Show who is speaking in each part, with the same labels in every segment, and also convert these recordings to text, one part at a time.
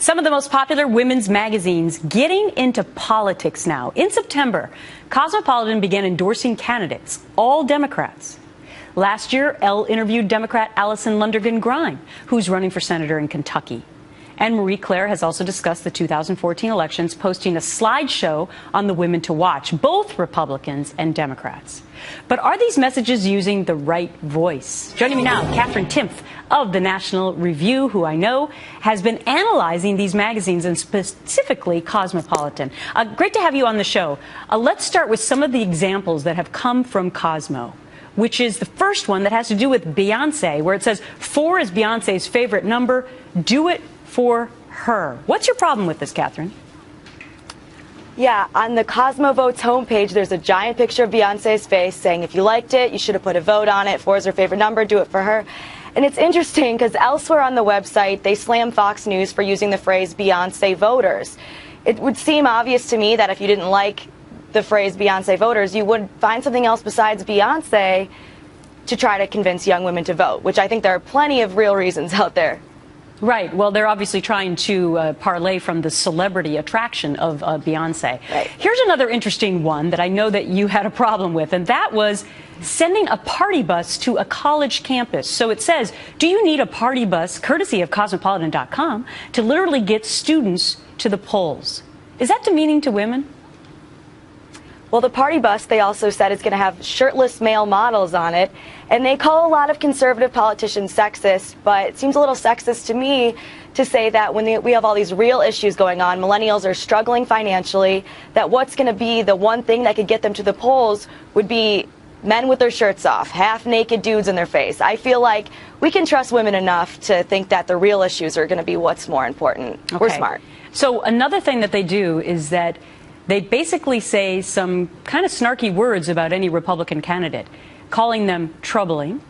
Speaker 1: Some of the most popular women's magazines getting into politics now. In September, Cosmopolitan began endorsing candidates, all Democrats. Last year, Elle interviewed Democrat Allison Lundergan Grime, who's running for senator in Kentucky. And Marie Claire has also discussed the 2014 elections, posting a slideshow on the women to watch, both Republicans and Democrats. But are these messages using the right voice? Joining me now, Catherine Timpf of the National Review, who I know has been analyzing these magazines and specifically Cosmopolitan. Great to have you on the show. Let's start with some of the examples that have come from Cosmo, which is the first one that has to do with Beyonce, where it says 4 is Beyonce's favorite number. Do it for her. What's your problem with this, Catherine?
Speaker 2: Yeah, on the Cosmo Votes homepage, there's a giant picture of Beyonce's face saying if you liked it, you should have put a vote on it. 4 is her favorite number. Do it for her. And it's interesting because elsewhere on the website, they slam Fox News for using the phrase Beyonce voters. It would seem obvious to me that if you didn't like the phrase Beyonce voters, you would find something else besides Beyonce to try to convince young women to vote, which I think there are plenty of real reasons out there.
Speaker 1: Right. Well, they're obviously trying to parlay from the celebrity attraction of Beyonce.
Speaker 2: Right.
Speaker 1: Here's another interesting one that I know that you had a problem with, and that was sending a party bus to a college campus. So it says, do you need a party bus, courtesy of Cosmopolitan.com, to literally get students to the polls? Is that demeaning to women?
Speaker 2: Well, the party bus, they also said, is going to have shirtless male models on it. And they call a lot of conservative politicians sexist, but it seems a little sexist to me to say that when we have all these real issues going on, millennials are struggling financially, that what's going to be the one thing that could get them to the polls would be men with their shirts off, half-naked dudes in their face. I feel like we can trust women enough to think that the real issues are going to be what's more important.
Speaker 1: Okay.
Speaker 2: We're smart.
Speaker 1: So another thing that they do is that they basically say some kind of snarky words about any Republican candidate, calling them troubling,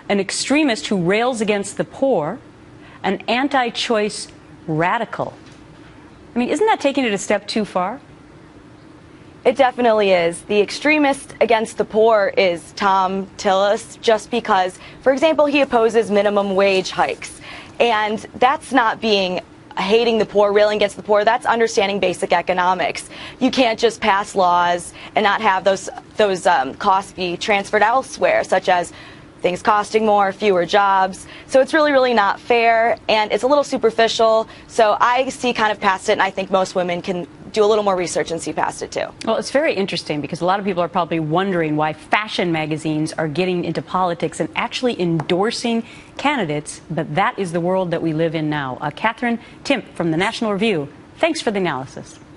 Speaker 1: an extremist who rails against the poor, an anti-choice radical. I mean, isn't that taking it a step too far?
Speaker 2: It definitely is. The extremist against the poor is Thom Tillis, just because, for example, he opposes minimum wage hikes. And that's not being hating the poor, railing against the poor. That's understanding basic economics. You can't just pass laws and not have those costs be transferred elsewhere, such as things costing more, fewer jobs. So it's really not fair, and it's a little superficial. So I see kind of past it, and I think most women can do a little more research and see past it too.
Speaker 1: Well, it's very interesting because a lot of people are probably wondering why fashion magazines are getting into politics and actually endorsing candidates, but that is the world that we live in now. Catherine Timpf from the National Review, thanks for the analysis.